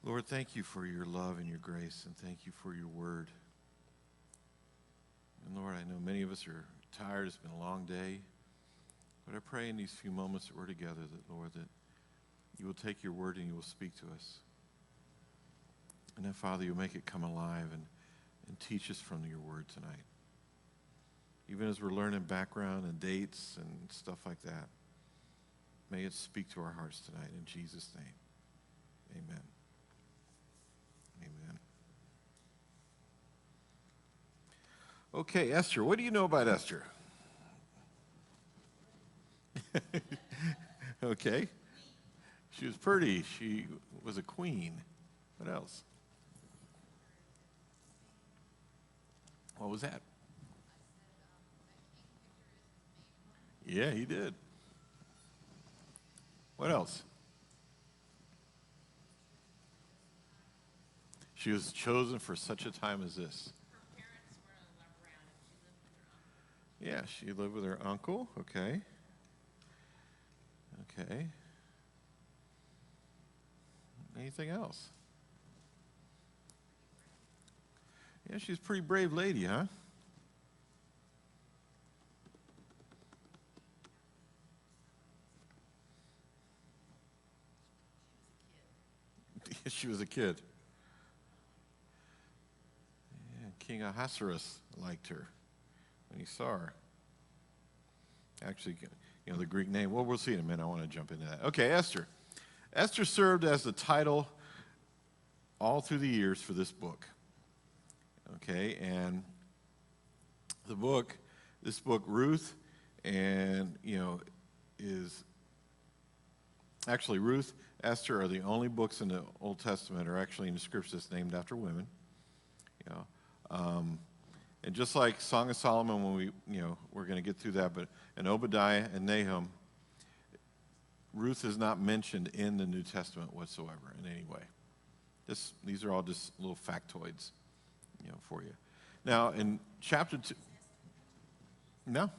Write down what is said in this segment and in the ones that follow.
Lord, thank you for your love and your grace, and thank you for your word. And Lord, I know many of us are tired. It's been a long day. But I pray in these few moments that we're together that, Lord, that you will take your word and you will speak to us. And then, Father, you'll make it come alive and teach us from your word tonight. Even as we're learning background and dates and stuff like that, may it speak to our hearts tonight. In Jesus' name, amen. Amen. Okay, Esther, what do you know about Esther? Okay. She was pretty. She was a queen. What else? What was that? Yeah, he did. What else? She was chosen for such a time as this. Her parents were around and she lived with her uncle. Yeah, she lived with her uncle. Okay. Okay. Anything else? Yeah, she's a pretty brave lady, huh? She was a kid. Yeah, King Ahasuerus liked her when he saw her. Actually, the Greek name. Well, we'll see in a minute. I want to jump into that. Okay, Esther. Esther served as the title all through the years for this book. Okay, and this book, Ruth, and, is actually Ruth, Esther are the only books in the Old Testament or actually in the scriptures named after women. And just like Song of Solomon, when we're going to get through that, but in Obadiah and Nahum, Ruth is not mentioned in the New Testament whatsoever in any way. These are all just little factoids, for you. Now, in chapter 2, no?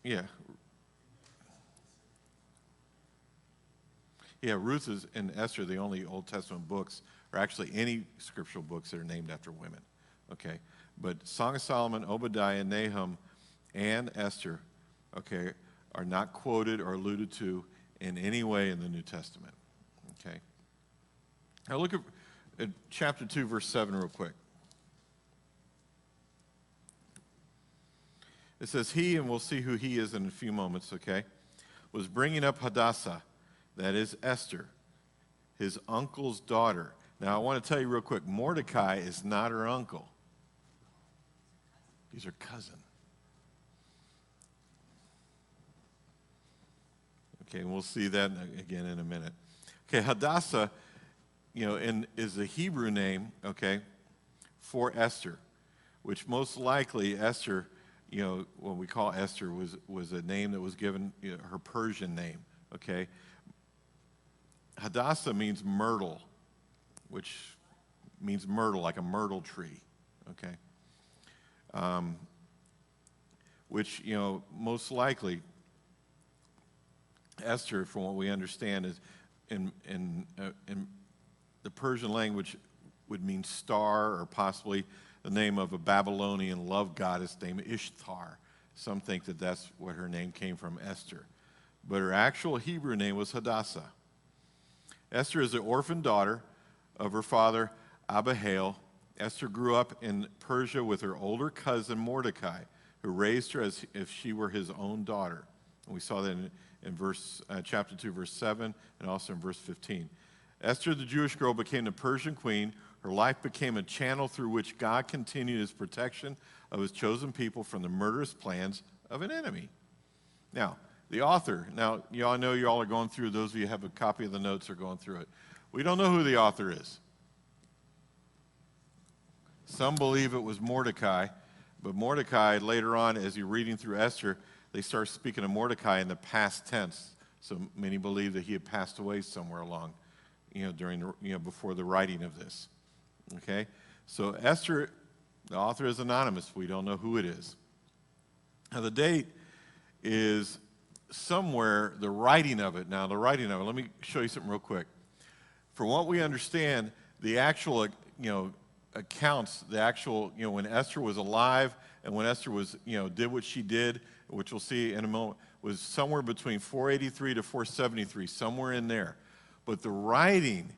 Yeah. Yeah, Ruth and Esther, the only Old Testament books, or actually any scriptural books that are named after women, okay? But Song of Solomon, Obadiah, Nahum, and Esther, okay, are not quoted or alluded to in any way in the New Testament, okay? Now look at chapter 2, verse 7 real quick. It says, he, and we'll see who he is in a few moments, okay, was bringing up Hadassah, that is Esther, his uncle's daughter. Now, I want to tell you real quick, Mordecai is not her uncle. He's her cousin. Okay, and we'll see that again in a minute. Okay, Hadassah, is a Hebrew name, okay, for Esther, which most likely Esther, what we call Esther was a name that was given, her Persian name, okay. Hadassah means myrtle, which means myrtle, like a myrtle tree, okay? Which, most likely, Esther, from what we understand, is in the Persian language would mean star, or possibly the name of a Babylonian love goddess named Ishtar. Some think that that's what her name came from, Esther. But her actual Hebrew name was Hadassah. Esther is the orphan daughter of her father, Abihail. Esther grew up in Persia with her older cousin, Mordecai, who raised her as if she were his own daughter. And we saw that in chapter 2, verse 7, and also in verse 15. Esther, the Jewish girl, became the Persian queen. Her life became a channel through which God continued his protection of his chosen people from the murderous plans of an enemy. Now, the author, I know you all are going through, those of you who have a copy of the notes are going through it. We don't know who the author is. Some believe it was Mordecai, but Mordecai, later on, as you're reading through Esther, they start speaking of Mordecai in the past tense. So many believe that he had passed away somewhere along, during before the writing of this. Okay? So Esther, the author is anonymous. We don't know who it is. Now the date is somewhere the writing of it. Now, the writing of it, let me show you something real quick. From what we understand, the actual, accounts, the actual, when Esther was alive and when Esther was, did what she did, which we'll see in a moment, was somewhere between 483 to 473, somewhere in there. But the writing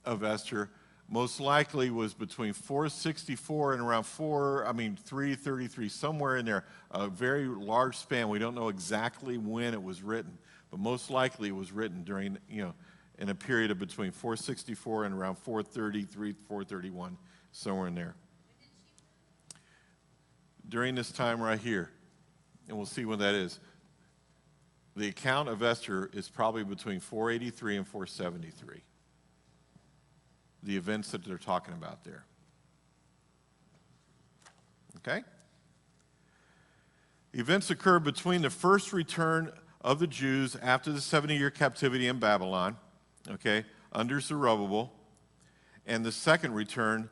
of Esther most likely was between 464 and around 333, somewhere in there, a very large span. We don't know exactly when it was written, but most likely it was written during, in a period of between 464 and around 433, 431, somewhere in there. During this time right here, and we'll see when that is. The account of Esther is probably between 483 and 473. The events that they're talking about there. Okay? Events occurred between the first return of the Jews after the 70-year captivity in Babylon, okay, under Zerubbabel, and the second return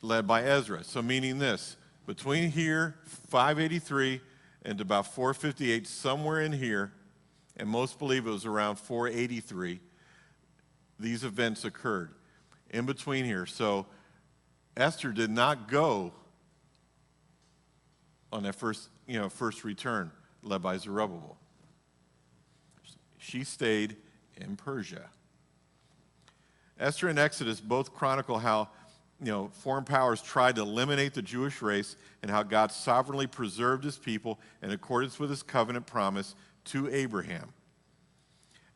led by Ezra. So meaning this, between here, 583, and about 458, somewhere in here, and most believe it was around 483, these events occurred. In between here. So Esther did not go on that first return led by Zerubbabel. She stayed in Persia. Esther and Exodus both chronicle how foreign powers tried to eliminate the Jewish race and how God sovereignly preserved his people in accordance with his covenant promise to Abraham.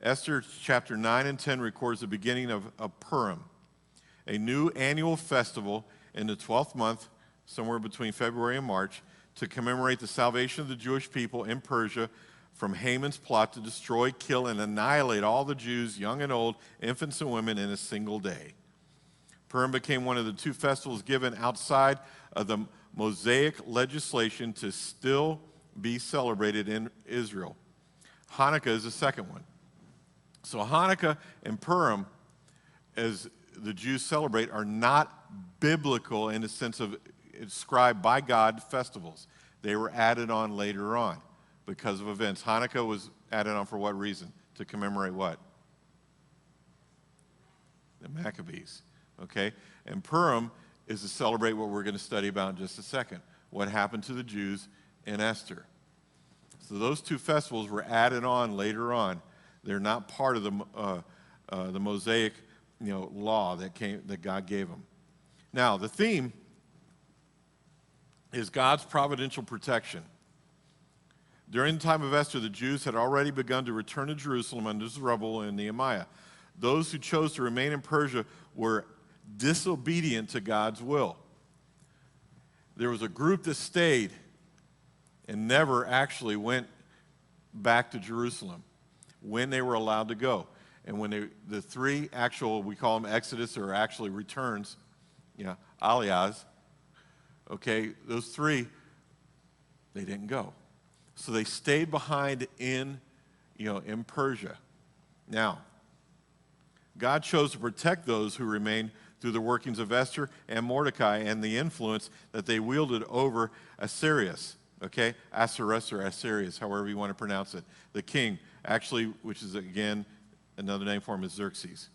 Esther chapter 9 and 10 records the beginning of Purim, a new annual festival in the 12th month, somewhere between February and March, to commemorate the salvation of the Jewish people in Persia from Haman's plot to destroy, kill, and annihilate all the Jews, young and old, infants and women, in a single day. Purim became one of the two festivals given outside of the Mosaic legislation to still be celebrated in Israel. Hanukkah is the second one. So Hanukkah and Purim, as the Jews celebrate, are not biblical in the sense of ascribed by God festivals. They were added on later on because of events. Hanukkah was added on for what reason? To commemorate what? The Maccabees. Okay? And Purim is to celebrate what we're going to study about in just a second. What happened to the Jews in Esther. So those two festivals were added on later on. They're not part of the Mosaic law that God gave them. Now, the theme is God's providential protection. During the time of Esther, the Jews had already begun to return to Jerusalem under Zerubbabel and Nehemiah. Those who chose to remain in Persia were disobedient to God's will. There was a group that stayed and never actually went back to Jerusalem when they were allowed to go. And when the three actual, we call them Exodus, or actually returns, aliyahs, okay, those three, they didn't go. So they stayed behind in Persia. Now, God chose to protect those who remained through the workings of Esther and Mordecai and the influence that they wielded over Assyrius, okay? Assyrius or Assyrius, however you want to pronounce it. The king, actually, which is, again, another name for him is Xerxes.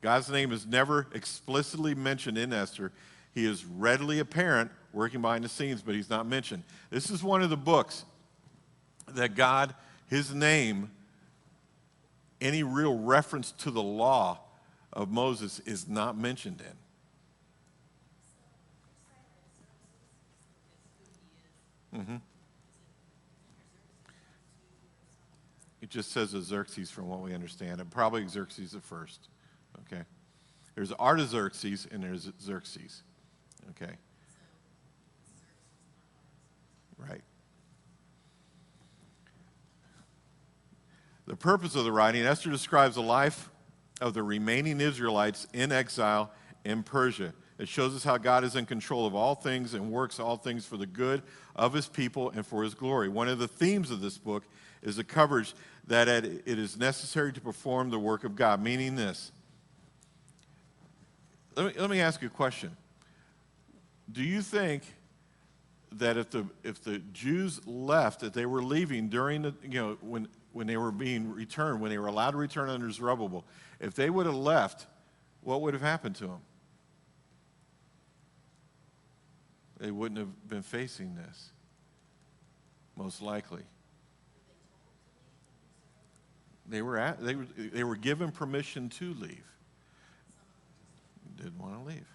God's name is never explicitly mentioned in Esther. He is readily apparent, working behind the scenes, but he's not mentioned. This is one of the books that God, his name, any real reference to the law of Moses is not mentioned in. Mm-hmm. It just says Xerxes from what we understand, and probably Xerxes the first, okay? There's Artaxerxes and there's Xerxes, okay? Right. The purpose of the writing, Esther describes the life of the remaining Israelites in exile in Persia. It shows us how God is in control of all things and works all things for the good of his people and for his glory. One of the themes of this book is the coverage that it is necessary to perform the work of God, meaning this. Let me ask you a question. Do you think that if the Jews left, that they were leaving during the, when they were being returned, when they were allowed to return under Zerubbabel, if they would have left, what would have happened to them? They wouldn't have been facing this, most likely. They were given permission to leave. Didn't want to leave.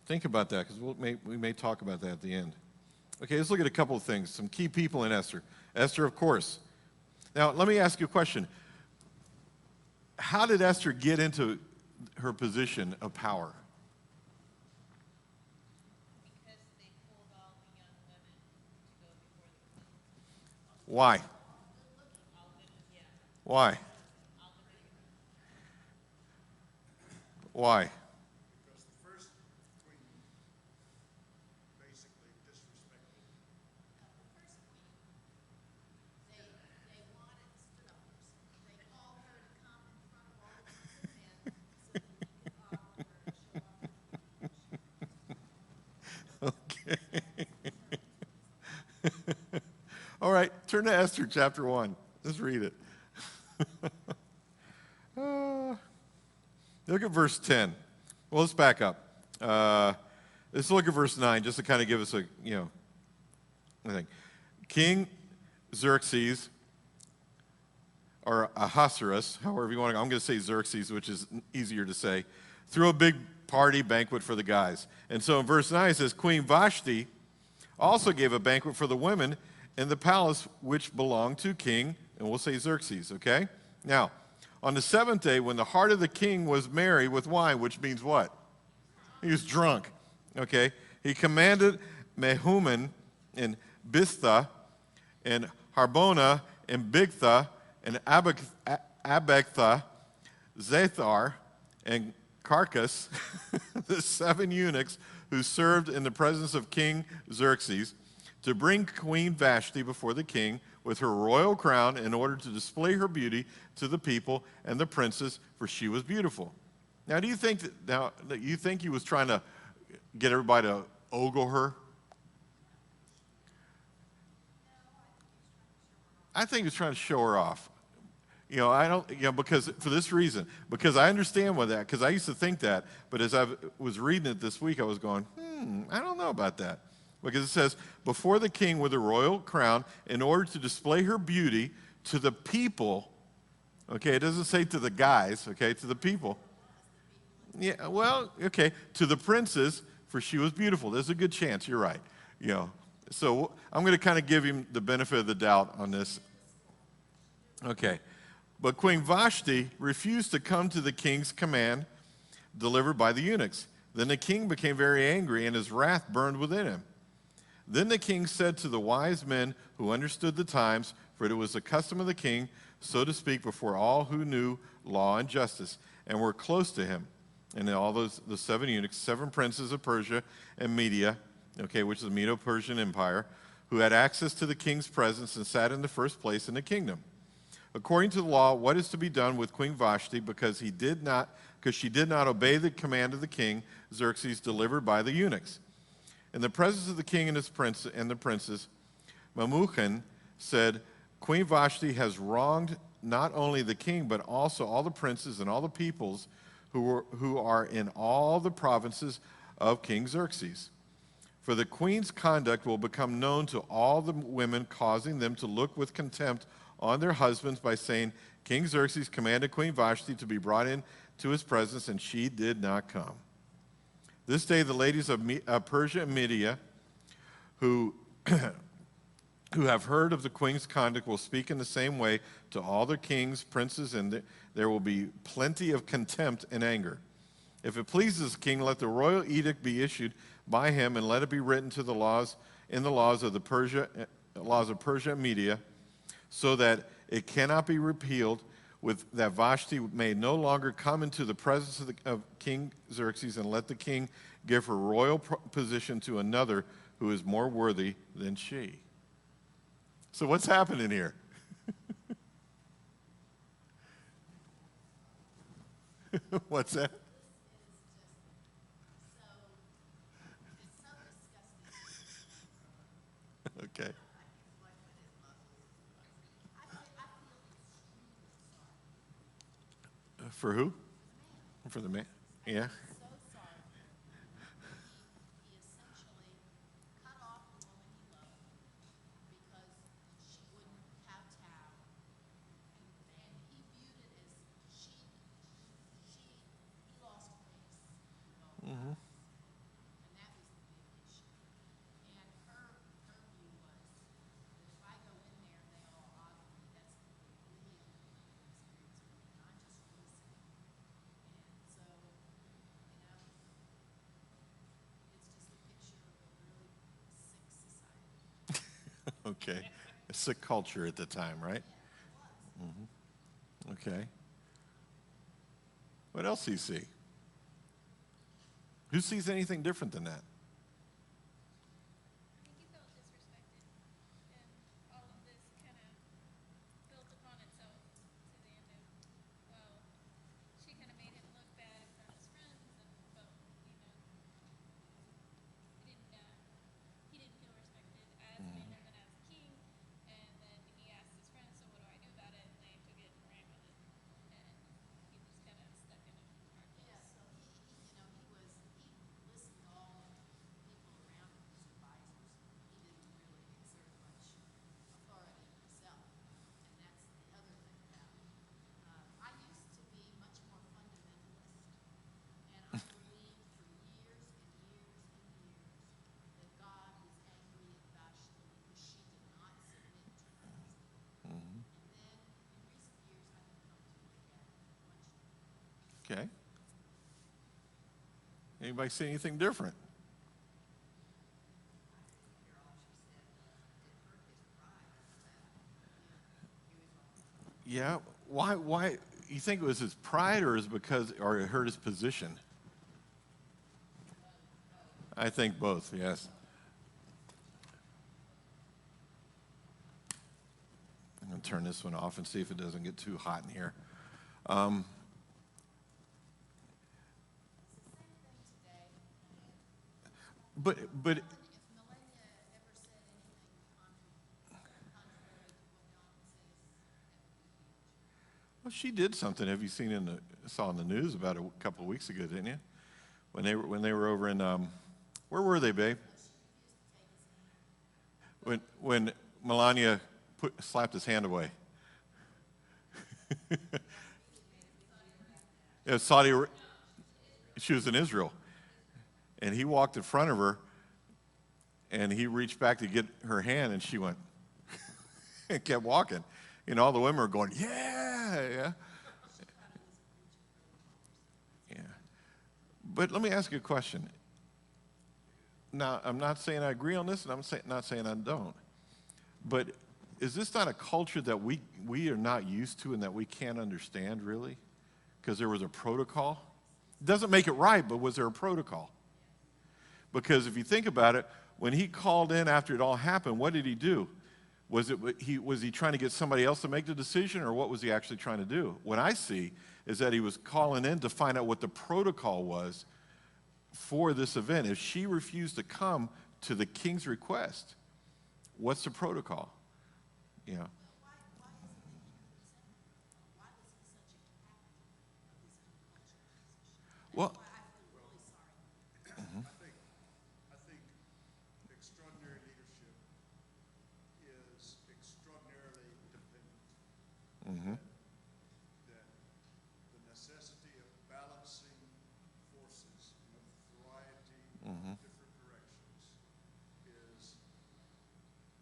Think about that, because we may talk about that at the end. Okay, let's look at a couple of things. Some key people in Esther. Esther, of course. Now, let me ask you a question. How did Esther get into her position of power? Because they told all the young women to go before the king. Why? All women, yeah. Why? All women. Why? Because the first queen basically disrespected. The first queen, they wanted stood uppers. They called her to come in front of all the men so that he could follow her and show off her. Okay. All right, turn to Esther chapter 1. Let's read it. Look at verse 10. Well, let's back up. Let's look at verse 9 just to kind of give us a thing. King Xerxes, or Ahasuerus, however you want to go. I'm going to say Xerxes, which is easier to say, threw a big party banquet for the guys. And so in verse 9 it says, Queen Vashti also gave a banquet for the women in the palace which belonged to King, and we'll say Xerxes, okay? Now, on the seventh day, when the heart of the king was merry with wine, which means what? He was drunk, okay? He commanded Mehuman and Biztha and Harbona and Bigtha and Abagtha, Zathar and Carcass, the 7 eunuchs who served in the presence of King Xerxes, to bring Queen Vashti before the king with her royal crown in order to display her beauty to the people and the princes, for she was beautiful. Now, do you think he was trying to get everybody to ogle her? I think he was trying to show her off. Because for this reason, because I understand what that, because I used to think that, but as I was reading it this week, I was going, I don't know about that. Because it says, before the king with a royal crown, in order to display her beauty to the people. Okay, it doesn't say to the guys, okay, to the people. Yeah, well, okay, to the princes, for she was beautiful. There's a good chance, you're right. So I'm going to kind of give him the benefit of the doubt on this. Okay, but Queen Vashti refused to come to the king's command delivered by the eunuchs. Then the king became very angry, and his wrath burned within him. Then the king said to the wise men who understood the times, for it was the custom of the king, so to speak, before all who knew law and justice, and were close to him, and all the 7 eunuchs, 7 princes of Persia and Media, okay, which is the Medo-Persian Empire, who had access to the king's presence and sat in the first place in the kingdom. According to the law, what is to be done with Queen Vashti, because she did not obey the command of the king Xerxes delivered by the eunuchs. In the presence of the king and his prince and the princes, Memucan said, Queen Vashti has wronged not only the king, but also all the princes and all the peoples who are in all the provinces of King Xerxes. For the queen's conduct will become known to all the women, causing them to look with contempt on their husbands by saying, King Xerxes commanded Queen Vashti to be brought in to his presence, and she did not come. This day the ladies of Persia and Media, who have heard of the queen's conduct, will speak in the same way to all the kings, princes, and there will be plenty of contempt and anger. If it pleases the king, let the royal edict be issued by him, and let it be written in the laws of Persia and Media, so that it cannot be repealed, that Vashti may no longer come into the presence of King Xerxes, and let the king give her royal position to another who is more worthy than she. So what's happening here? What's that? For who? For the man? Yeah. So sorry. He essentially cut off the woman he loved because she wouldn't kowtow, and he viewed it as he lost face. Mm-hmm. And that was the big issue. And her view was that if I go in there and they all honor me, that's really uncomfortable experience for me. And I'm just listening. And so, it's just a picture of a really sick society. Okay. A sick culture at the time, right? Okay. What else do you see? Who sees anything different than that? I think he felt disrespected, and all of this kind of built upon itself to the end of, well, she kind of made him look bad in front of his friends, and felt, he didn't feel respected as a man and then as a king, and then he asked his friends, so what do I do about it? And they took it and ran with it, and he was kind of stuck in a dark Yeah, place. so he listened to all the people around him, his advisors. He didn't really exert much authority himself, and that's the other thing about it. I used to be much more fundamentalist, and I believed for years and years and years that God was angry at Vashti because she did not submit to her husband. And then in recent years, I have come to look at it much differently. Okay. Anybody see anything different? Yeah. Why? You think it was his pride, or is or it hurt his position? I think both. Yes. I'm going to turn this one off and see if it doesn't get too hot in here. Same thing today. But If Melania ever said anything contrary to what God says, that would be huge. well, she did something. Have you seen saw in the news about a couple of weeks ago, didn't you? When they were over in where were they, babe? When Melania slapped his hand away. Yeah, she was in Israel. And he walked in front of her, and he reached back to get her hand, and she went and kept walking. And all the women were going, yeah. Yeah. But let me ask you a question. Now, I'm not saying I agree on this, and I'm not saying I don't. But is this not a culture that we are not used to and that we can't understand, really? Because there was a protocol? It doesn't make it right, but was there a protocol? Because if you think about it, when he called in after it all happened, what did he do? Was he trying to get somebody else to make the decision, or what was he actually trying to do? What I see is that he was calling in to find out what the protocol was for this event. If she refused to come to the king's request, what's the protocol? You know. Why is it that he resentful? Why was he such a captive of his own cultural position? Well, That's why I feel really sorry. I think extraordinary leadership is extraordinarily dependent. That the necessity of balancing forces in a variety of different directions is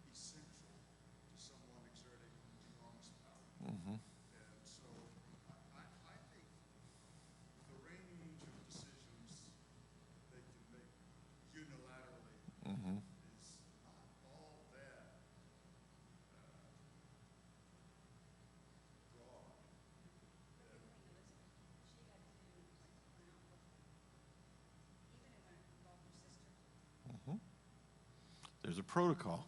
essential to someone exerting enormous power. And so I think the range of decisions they can make unilaterally is not all that broad. there's a protocol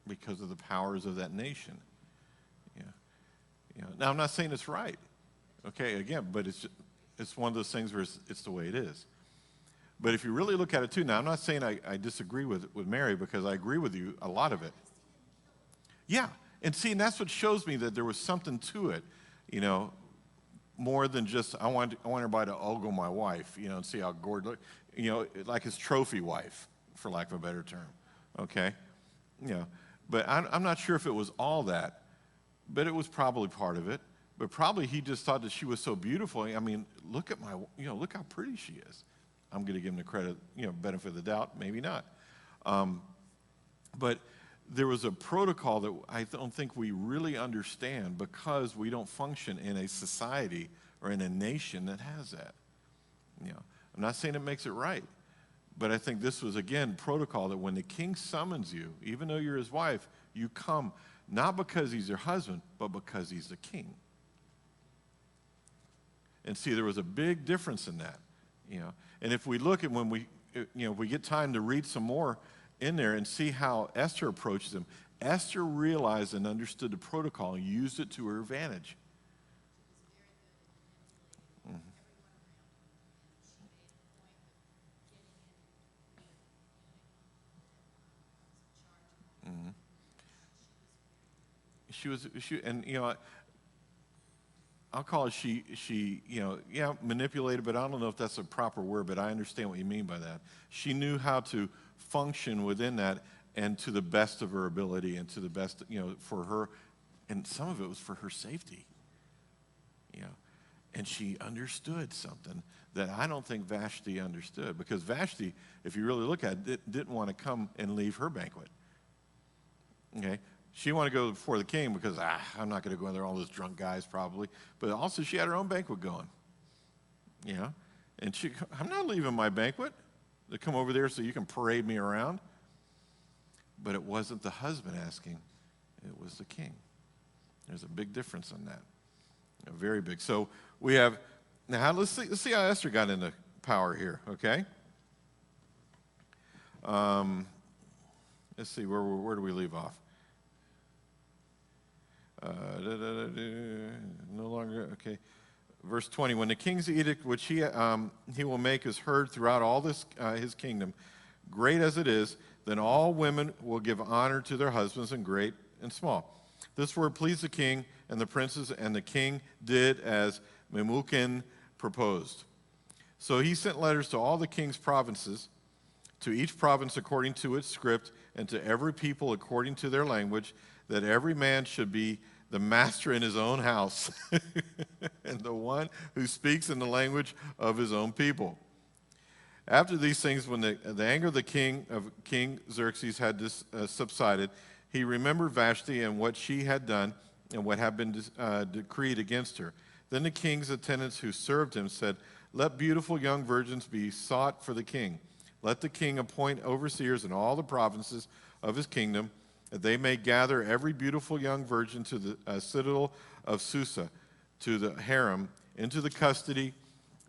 because of the powers of that nation. Yeah. Yeah. Now, I'm not saying it's right. Okay, again, but it's one of those things where it's the way it is. But if you really look at it too, now I'm not saying I disagree with Mary, because I agree with you a lot of it. Yeah, and see, and that's what shows me that there was something to it, you know. more than just, I want everybody to ogle my wife, you know, and see how gorgeous, you know, like his trophy wife, for lack of a better term, okay? You know, but I'm not sure if it was all that, but it was probably part of it. But probably he just thought that she was so beautiful. I mean, look at look how pretty she is. I'm going to give him the credit, you know, benefit of the doubt, maybe not. But there was a protocol that I don't think we really understand because we don't function in a society or in a nation that has that. You know, I'm not saying it makes it right, but I think this was, again, protocol that when the king summons you, even though you're his wife, you come not because he's your husband, but because he's the king. And see, there was a big difference in that, you know. And if we look at when we, you know, if we get time to read some more in there and see how Esther approaches him, Esther realized and understood the protocol and used it to her advantage. And you know, I'll call it she, you know, yeah, manipulated, but I don't know if that's a proper word, but I understand what you mean by that. She knew how to function within that and to the best of her ability and to the best, you know, for her, and some of it was for her safety, you know. And she understood something that I don't think Vashti understood, because Vashti, if you really look at it, didn't want to come and leave her banquet, okay? She wanted to go before the king because, I'm not going to go in there, all those drunk guys probably. But also she had her own banquet going, you know. And I'm not leaving my banquet to come over there so you can parade me around. But it wasn't the husband asking, it was the king. There's a big difference in that, very big. So we have, now let's see how Esther got into power here, okay? Let's see, where do we leave off? No longer, okay. Verse 20, when the king's edict, which he will make, is heard throughout all this his kingdom, great as it is, then all women will give honor to their husbands, and great and small. This word pleased the king and the princes, and the king did as Memucan proposed. So he sent letters to all the king's provinces, to each province according to its script, and to every people according to their language, that every man should be the master in his own house, and the one who speaks in the language of his own people. After these things, when the anger of King Xerxes had subsided, he remembered Vashti and what she had done and what had been decreed against her. Then the king's attendants who served him said, "Let beautiful young virgins be sought for the king. Let the king appoint overseers in all the provinces of his kingdom, that they may gather every beautiful young virgin to the citadel of Susa, to the harem, into the custody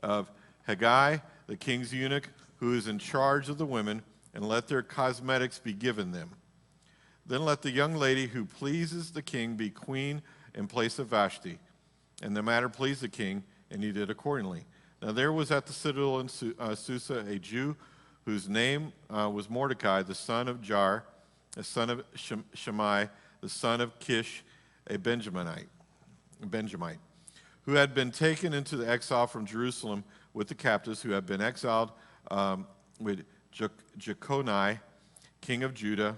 of Haggai, the king's eunuch, who is in charge of the women, and let their cosmetics be given them. Then let the young lady who pleases the king be queen in place of Vashti." And the matter pleased the king, and he did accordingly. Now there was at the citadel in Susa a Jew whose name was Mordecai, the son of Jar, the son of Shammai, the son of Kish, a Benjamite, who had been taken into the exile from Jerusalem with the captives who had been exiled with Jeconiah, king of Judah,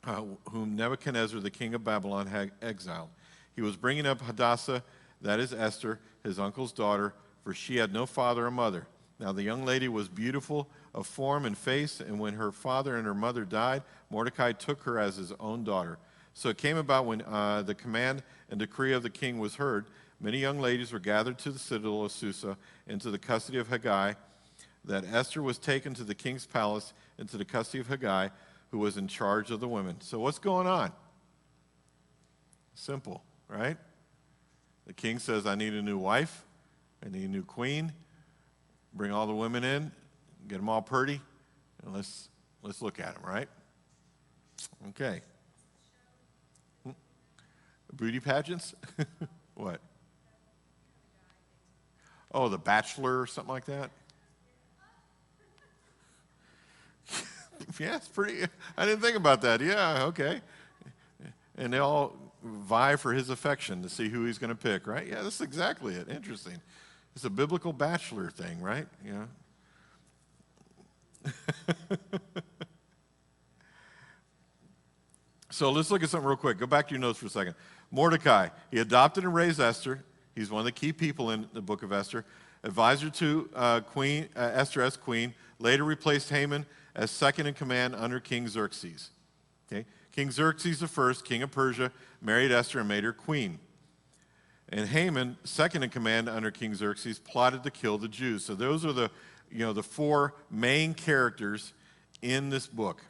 whom Nebuchadnezzar, the king of Babylon, had exiled. He was bringing up Hadassah, that is Esther, his uncle's daughter, for she had no father or mother. Now the young lady was beautiful of form and face, and when her father and her mother died, Mordecai took her as his own daughter. So it came about when the command and decree of the king was heard, many young ladies were gathered to the citadel of Susa into the custody of Haggai, that Esther was taken to the king's palace into the custody of Haggai, who was in charge of the women. So what's going on? Simple, right? The king says, I need a new wife, I need a new queen, bring all the women in, get them all purty, and let's look at them, right? Okay. Beauty pageants? What? Oh, The Bachelor or something like that? Yeah, it's pretty, I didn't think about that. Yeah, okay. And they all vie for his affection to see who he's going to pick, right? Yeah, that's exactly it. Interesting. It's a biblical bachelor thing, right? You know? So let's look at something real quick. Go back to your notes for a second. Mordecai, he adopted and raised Esther. He's one of the key people in the book of Esther. Advisor to Esther as queen. Later replaced Haman as second in command under King Xerxes. Okay? King Xerxes I, king of Persia, married Esther and made her queen. And Haman, second in command under King Xerxes, plotted to kill the Jews. So those are the four main characters in this book.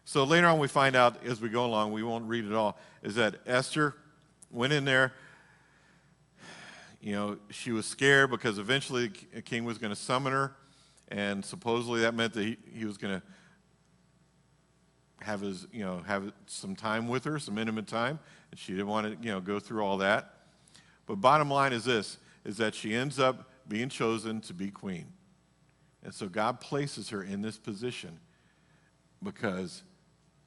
So later on we find out as we go along, we won't read it all, is that Esther went in there. You know, she was scared because eventually the king was going to summon her, and supposedly that meant that he was going to have some time with her, some intimate time, and she didn't want to, go through all that. But bottom line is this, is that she ends up being chosen to be queen. And so God places her in this position because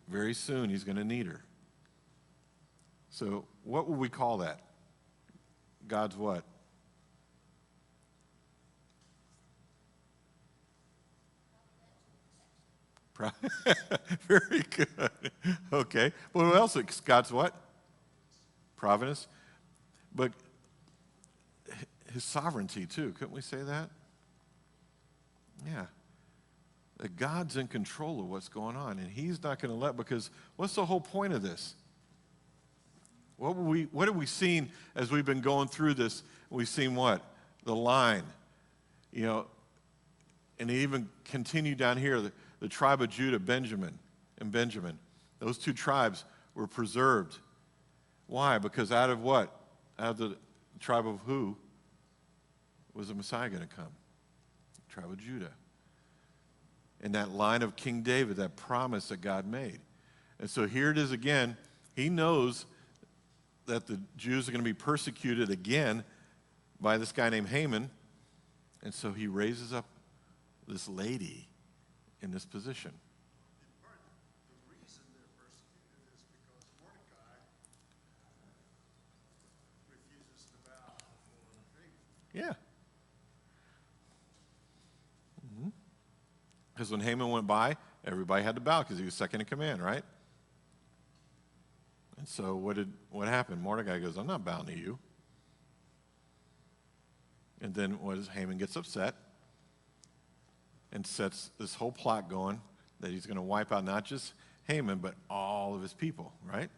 very soon he's going to need her. So what would we call that? God's what? Very good. Okay. Well, what else? God's what? Providence. But his sovereignty too. Couldn't we say that? Yeah. That God's in control of what's going on, and he's not going to let, because what's the whole point of this? What have we seen as we've been going through this? We've seen what? The line. And it even continued down here, the tribe of Judah, Benjamin. Those two tribes were preserved. Why? Because out of what? Out of the tribe of who was the Messiah going to come? The tribe of Judah. And that line of King David, that promise that God made. And so here it is again. He knows that the Jews are going to be persecuted again by this guy named Haman. And so he raises up this lady in this position. In part, the reason they're persecuted is because Mordecai refuses to bow before Haman. Yeah. Because when Haman went by, everybody had to bow because he was second in command, right? And so what happened? Mordecai goes, I'm not bowing to you. And then Haman gets upset and sets this whole plot going that he's going to wipe out not just Haman, but all of his people, right?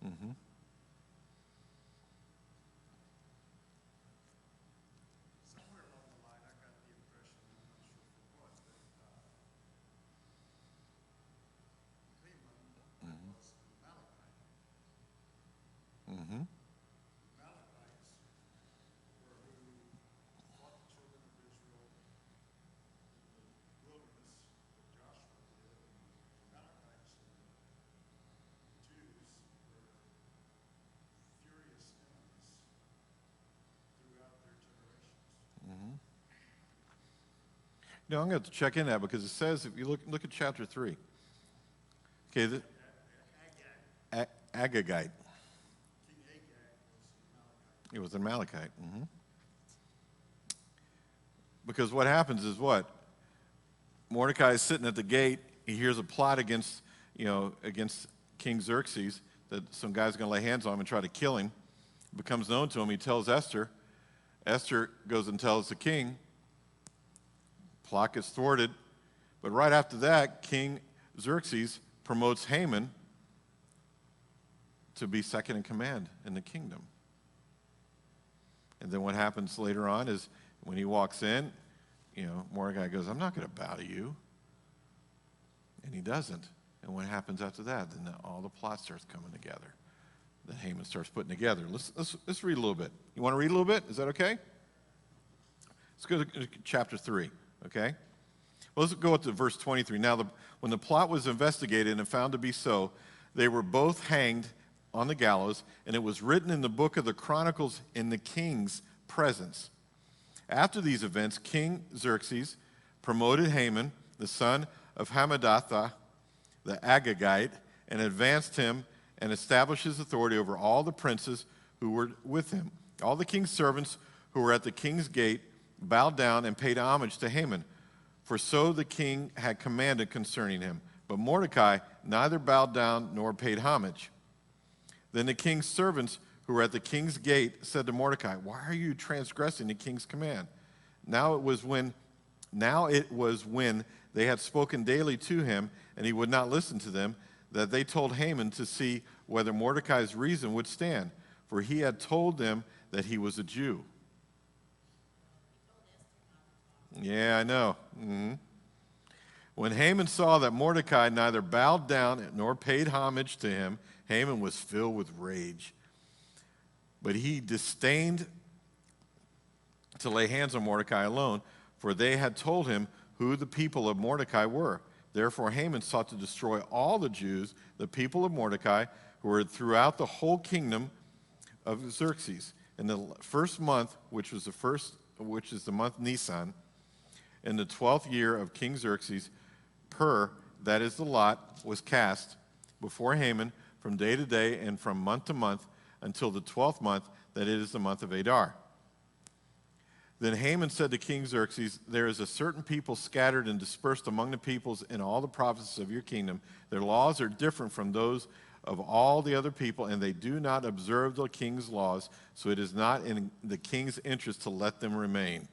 Mm-hmm. Somewhere along the line, I got the impression, I'm not sure if it was, that Haman was an Amalekite. Mm-hmm. Amalekites were who fought the children of Israel in the wilderness that Joshua did. And the Amalekites and the Jews were furious enemies throughout their generations. I'm going to have to check in that because it says, if you look at chapter 3. Okay, Agagite. King Agag was an Amalekite. It was an Amalekite. Mm-hmm. Because what happens is what? Mordecai is sitting at the gate. He hears a plot against King Xerxes, that some guy's going to lay hands on him and try to kill him. It becomes known to him. He tells Esther. Esther goes and tells the king. Plot gets thwarted. But right after that, King Xerxes promotes Haman to be second in command in the kingdom. And then what happens later on is when he walks in, Mordecai goes, I'm not going to bow to you. And he doesn't. And what happens after that? Then all the plot starts coming together that Haman starts putting together. Let's read a little bit. You want to read a little bit? Is that okay? Let's go to chapter 3, okay? Well, let's go up to verse 23. Now, when the plot was investigated and found to be so, they were both hanged on the gallows, and it was written in the book of the Chronicles in the king's presence. After these events, King Xerxes promoted Haman, the son of Hammedatha, the Agagite, and advanced him and established his authority over all the princes who were with him. All the king's servants who were at the king's gate bowed down and paid homage to Haman, for so the king had commanded concerning him. But Mordecai neither bowed down nor paid homage. Then the king's servants who were at the king's gate said to Mordecai, why are you transgressing the king's command? Now it was when they had spoken daily to him, and he would not listen to them, that they told Haman to see whether Mordecai's reason would stand, for he had told them that he was a Jew. Yeah, I know. Mm-hmm. When Haman saw that Mordecai neither bowed down nor paid homage to him, Haman was filled with rage. But he disdained to lay hands on Mordecai alone, for they had told him who the people of Mordecai were. Therefore Haman sought to destroy all the Jews, the people of Mordecai, who were throughout the whole kingdom of Xerxes. In the first month, which is the month Nisan, in the 12th year of King Xerxes, that is the lot, was cast before Haman from day to day and from month to month until the 12th month, that it is the month of Adar. Then Haman said to King Xerxes, there is a certain people scattered and dispersed among the peoples in all the provinces of your kingdom. Their laws are different from those of all the other people, and they do not observe the king's laws, so it is not in the king's interest to let them remain.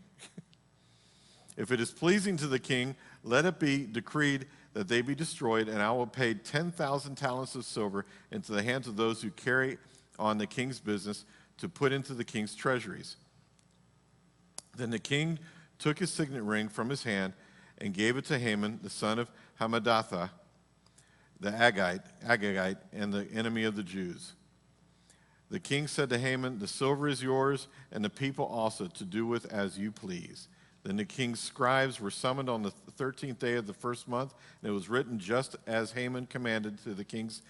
If it is pleasing to the king, let it be decreed that they be destroyed, and I will pay 10,000 talents of silver into the hands of those who carry on the king's business to put into the king's treasuries. Then the king took his signet ring from his hand and gave it to Haman, the son of Hammedatha, the Agagite, and the enemy of the Jews. The king said to Haman, the silver is yours, and the people also, to do with as you please. Then the king's scribes were summoned on the 13th day of the first month, and it was written just as Haman commanded to the king's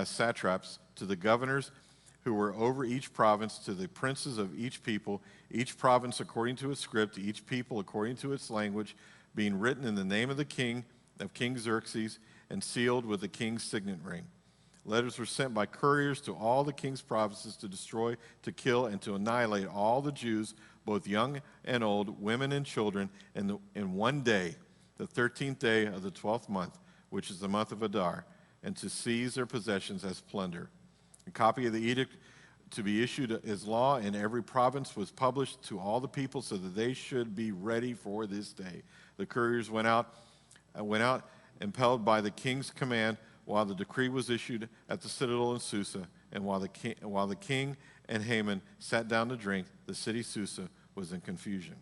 satraps, to the governors who were over each province, to the princes of each people, each province according to its script, each people according to its language, being written in the name of the king, of King Xerxes, and sealed with the king's signet ring. Letters were sent by couriers to all the king's provinces to destroy, to kill, and to annihilate all the Jews, both young and old, women and children, in one day, the 13th day of the 12th month, which is the month of Adar, and to seize their possessions as plunder. A copy of the edict to be issued as law in every province was published to all the people so that they should be ready for this day. The couriers went out impelled by the king's command while the decree was issued at the citadel in Susa, and while the king and Haman sat down to drink, the city Susa was in confusion.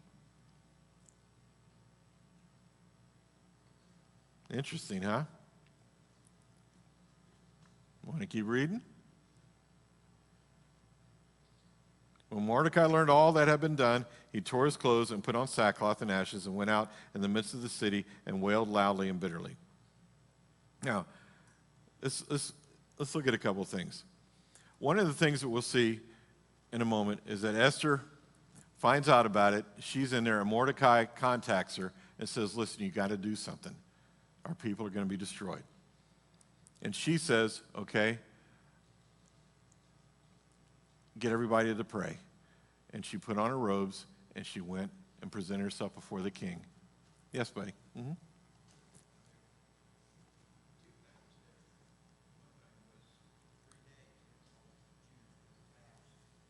Interesting, huh? Want to keep reading? When Mordecai learned all that had been done, he tore his clothes and put on sackcloth and ashes and went out in the midst of the city and wailed loudly and bitterly. Now, let's look at a couple of things. One of the things that we'll see in a moment is that Esther finds out about it. She's in there, and Mordecai contacts her and says, listen, you got to do something. Our people are going to be destroyed. And she says, okay, get everybody to pray. And she put on her robes, and she went and presented herself before the king. Yes, buddy? Mm-hmm.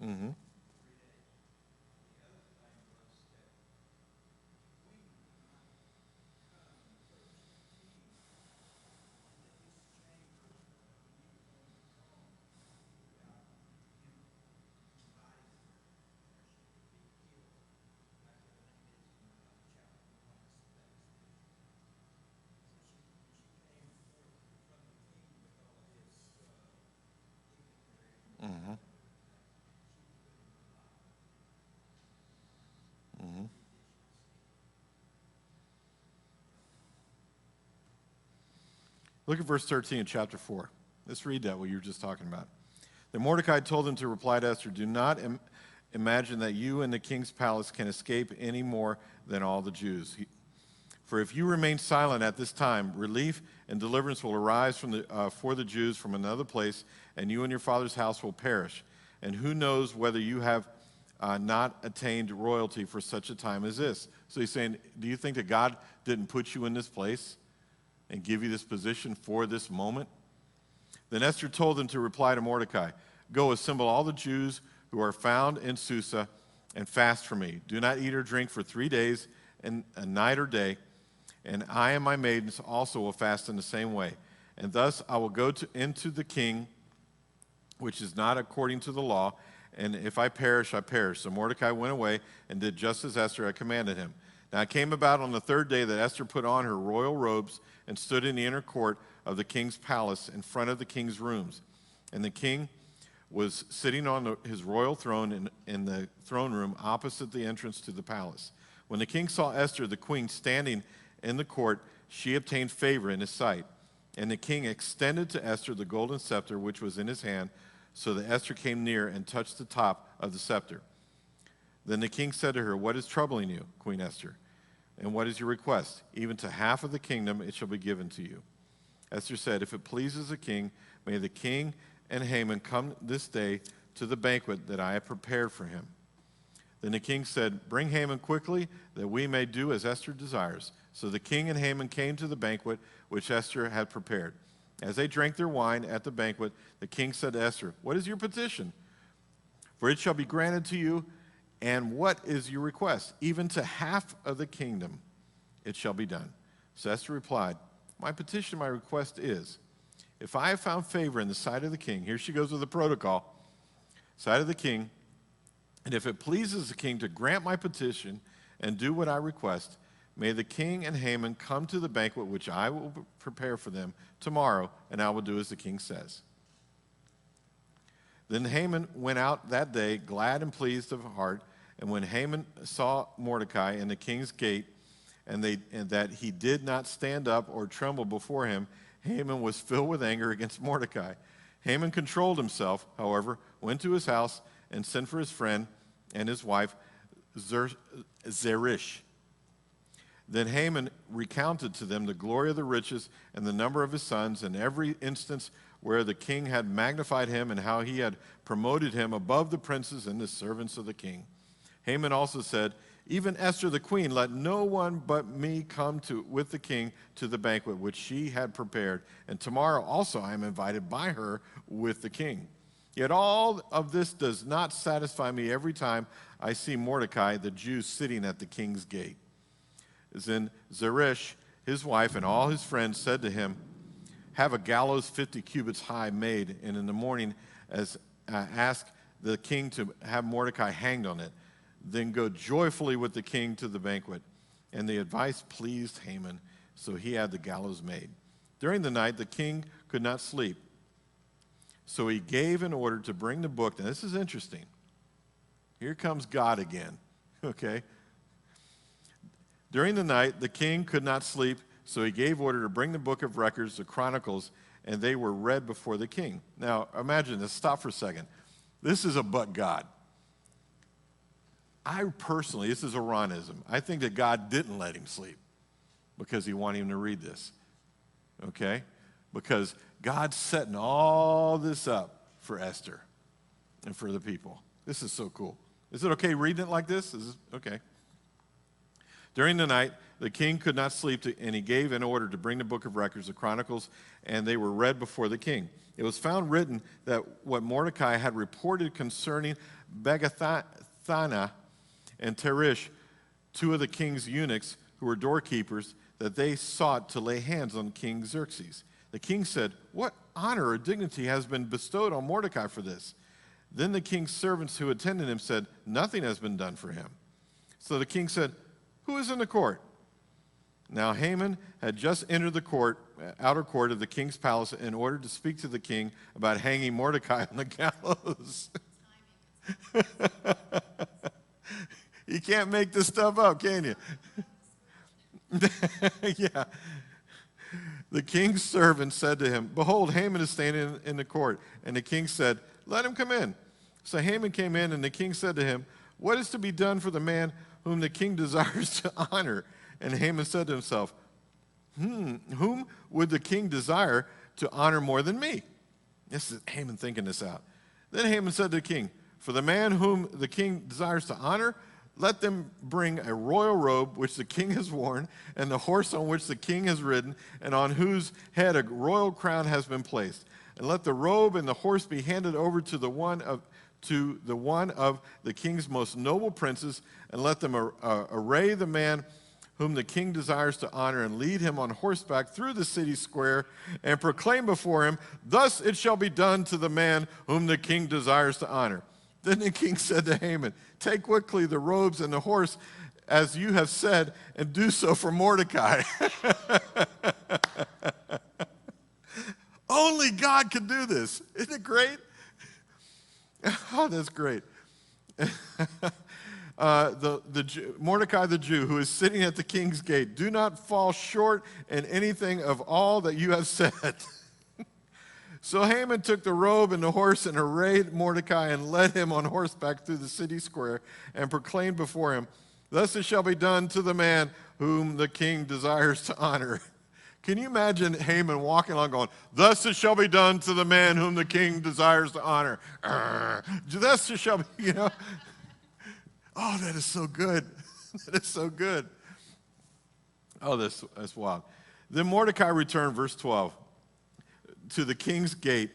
Mm-hmm. Look at verse 13 in chapter 4. Let's read that, what you were just talking about. Then Mordecai told them to reply to Esther, do not imagine that you in the king's palace can escape any more than all the Jews. For if you remain silent at this time, relief and deliverance will arise for the Jews from another place, and you and your father's house will perish. And who knows whether you have not attained royalty for such a time as this. So he's saying, do you think that God didn't put you in this place and give you this position for this moment? Then Esther told them to reply to Mordecai, go assemble all the Jews who are found in Susa and fast for me. Do not eat or drink for 3 days and a night or day. And I and my maidens also will fast in the same way. And thus I will go into the king, which is not according to the law, and if I perish, I perish. So Mordecai went away and did just as Esther had commanded him. Now it came about on the 3rd day that Esther put on her royal robes and stood in the inner court of the king's palace in front of the king's rooms. And the king was sitting on his royal throne in the throne room opposite the entrance to the palace. When the king saw Esther, the queen, standing in the court, she obtained favor in his sight. And the king extended to Esther the golden scepter which was in his hand, so that Esther came near and touched the top of the scepter. Then the king said to her, what is troubling you, Queen Esther? And what is your request? Even to half of the kingdom it shall be given to you. Esther said, if it pleases the king, may the king and Haman come this day to the banquet that I have prepared for him. Then the king said, bring Haman quickly, that we may do as Esther desires. So the king and Haman came to the banquet which Esther had prepared. As they drank their wine at the banquet, the king said to Esther, what is your petition? For it shall be granted to you. And what is your request? Even to half of the kingdom it shall be done. So Esther replied, my petition, my request is, if I have found favor in the sight of the king, here she goes with the protocol, sight of the king, and if it pleases the king to grant my petition and do what I request, may the king and Haman come to the banquet which I will prepare for them tomorrow, and I will do as the king says. Then Haman went out that day, glad and pleased of heart. And when Haman saw Mordecai in the king's gate, and that he did not stand up or tremble before him, Haman was filled with anger against Mordecai. Haman controlled himself, however, went to his house, and sent for his friend and his wife, Zeresh. Then Haman recounted to them the glory of the riches and the number of his sons, and every instance where the king had magnified him, and how he had promoted him above the princes and the servants of the king. Haman also said, even Esther the queen, let no one but me come with the king to the banquet which she had prepared, and tomorrow also I am invited by her with the king. Yet all of this does not satisfy me every time I see Mordecai, the Jew, sitting at the king's gate. Then Zeresh, his wife, and all his friends said to him, have a gallows 50 cubits high made, and in the morning ask the king to have Mordecai hanged on it. Then go joyfully with the king to the banquet. And the advice pleased Haman, so he had the gallows made. During the night, the king could not sleep. So he gave an order to bring the book. Now, this is interesting. Here comes God again, okay? During the night, the king could not sleep, so he gave order to bring the book of records, the Chronicles, and they were read before the king. Now, imagine this. Stop for a second. This is a but God. I personally, this is a Ronism. I think that God didn't let him sleep because he wanted him to read this, okay? Because God's setting all this up for Esther and for the people. This is so cool. Is it okay reading it like this? Okay. During the night, the king could not sleep, and he gave an order to bring the book of records, the Chronicles, and they were read before the king. It was found written that what Mordecai had reported concerning Begathana and Teresh, two of the king's eunuchs who were doorkeepers, that they sought to lay hands on King Xerxes. The king said, what honor or dignity has been bestowed on Mordecai for this? Then the king's servants who attended him said, nothing has been done for him. So the king said, who is in the court? Now Haman had just entered the outer court of the king's palace in order to speak to the king about hanging Mordecai on the gallows. You can't make this stuff up, can you? Yeah. The king's servant said to him, "Behold, Haman is standing in the court." And the king said, "Let him come in." So Haman came in, and the king said to him, "What is to be done for the man whom the king desires to honor?" And Haman said to himself, "Whom would the king desire to honor more than me?" This is Haman thinking this out. Then Haman said to the king, "For the man whom the king desires to honor, let them bring a royal robe which the king has worn, and the horse on which the king has ridden, and on whose head a royal crown has been placed. And let the robe and the horse be handed over to the one of the king's most noble princes, and let them array the man whom the king desires to honor, and lead him on horseback through the city square, and proclaim before him, 'Thus it shall be done to the man whom the king desires to honor.'" Then the king said to Haman, "Take quickly the robes and the horse, as you have said, and do so for Mordecai." Only God can do this. Isn't it great? Oh, that's great. Mordecai the Jew, who is sitting at the king's gate, do not fall short in anything of all that you have said. So Haman took the robe and the horse and arrayed Mordecai and led him on horseback through the city square and proclaimed before him, "Thus it shall be done to the man whom the king desires to honor." Can you imagine Haman walking along going, "Thus it shall be done to the man whom the king desires to honor." Thus it shall be, you know. Oh, that is so good. That is so good. Oh, that's wild. Then Mordecai returned, verse 12, to the king's gate,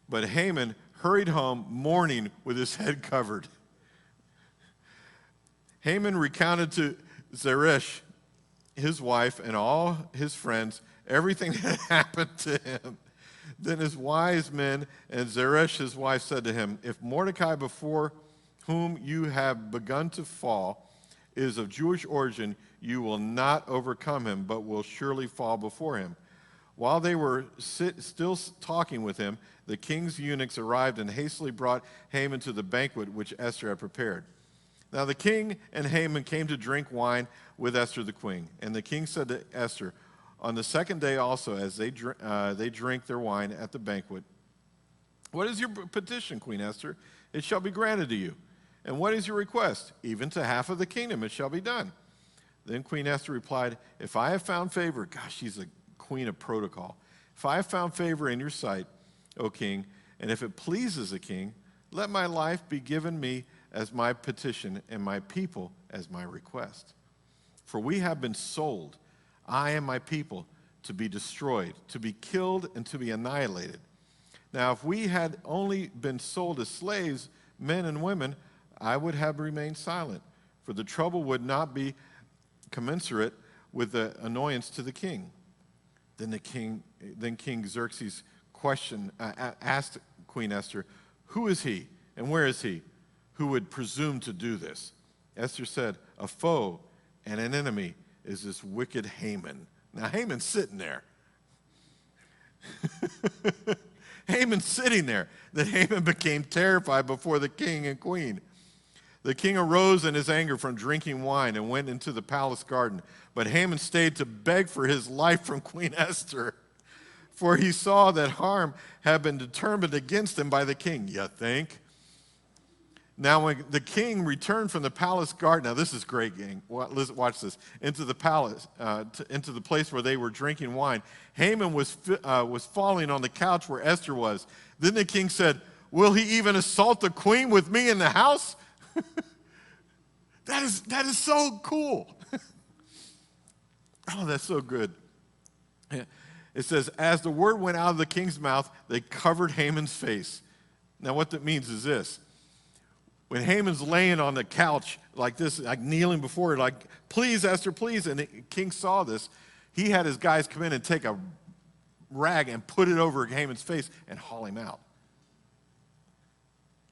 but Haman hurried home mourning with his head covered. Haman recounted to Zeresh, his wife, and all his friends everything that happened to him. Then his wise men and Zeresh, his wife, said to him, "If Mordecai, before whom you have begun to fall, is of Jewish origin, you will not overcome him, but will surely fall before him." While they were still talking with him, the king's eunuchs arrived and hastily brought Haman to the banquet which Esther had prepared. Now the king and Haman came to drink wine with Esther the queen. And the king said to Esther, on the second day also, as they drink their wine at the banquet, "What is your petition, Queen Esther? It shall be granted to you. And what is your request? Even to half of the kingdom it shall be done." Then Queen Esther replied, "If I have found favor," gosh, she's a queen of protocol, "if I have found favor in your sight, O king, and if it pleases the king, let my life be given me as my petition and my people as my request. For we have been sold, I and my people, to be destroyed, to be killed, and to be annihilated. Now, if we had only been sold as slaves, men and women, I would have remained silent, for the trouble would not be commensurate with the annoyance to the king." Then King Xerxes asked Queen Esther, "Who is he and where is he who would presume to do this?" Esther said, "A foe and an enemy is this wicked Haman." Now Haman's sitting there. Haman's sitting there. Then Haman became terrified before the king and queen. The king arose in his anger from drinking wine and went into the palace garden. But Haman stayed to beg for his life from Queen Esther, for he saw that harm had been determined against him by the king. You think? Now when the king returned from the palace garden, now this is great, gang. Watch this. Into the palace, into the place where they were drinking wine, Haman was falling on the couch where Esther was. Then the king said, "Will he even assault the queen with me in the house?" That is so cool. Oh, that's so good. It says, as the word went out of the king's mouth, they covered Haman's face. Now what that means is this. When Haman's laying on the couch like this, like kneeling before her, like, "Please, Esther, please," and the king saw this, he had his guys come in and take a rag and put it over Haman's face and haul him out.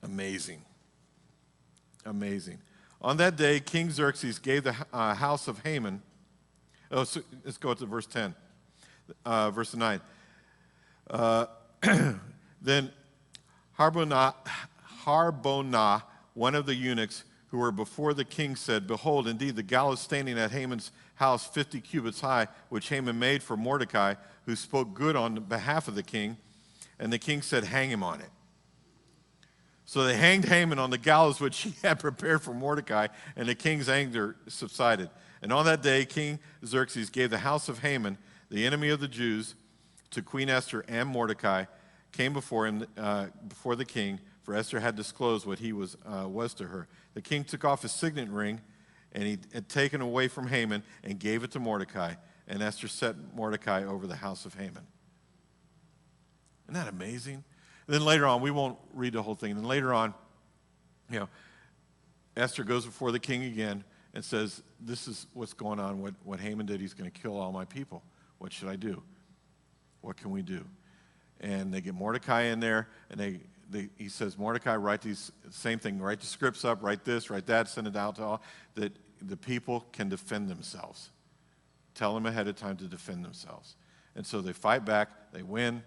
Amazing. Amazing. On that day, King Xerxes gave the house of Haman, so let's go to verse 10, verse 9. Then Harbonah, one of the eunuchs who were before the king, said, "Behold, indeed, the gallows standing at Haman's house 50 cubits high, which Haman made for Mordecai, who spoke good on behalf of the king. And the king said, hang him on it. So they hanged Haman on the gallows which he had prepared for Mordecai, and the king's anger subsided. And on that day, King Xerxes gave the house of Haman, the enemy of the Jews, to Queen Esther, and Mordecai came before the king, for Esther had disclosed what he was to her. The king took off his signet ring, and he had taken away from Haman and gave it to Mordecai. And Esther set Mordecai over the house of Haman. Isn't that amazing? And then later on, we won't read the whole thing. And then later on, Esther goes before the king again and says, this is what's going on, what Haman did. He's going to kill all my people. What should I do? What can we do? And they get Mordecai in there, and he says, Mordecai, write these, same thing, write the scripts up, write this, write that, send it out to all, that the people can defend themselves. Tell them ahead of time to defend themselves. And so they fight back, they win.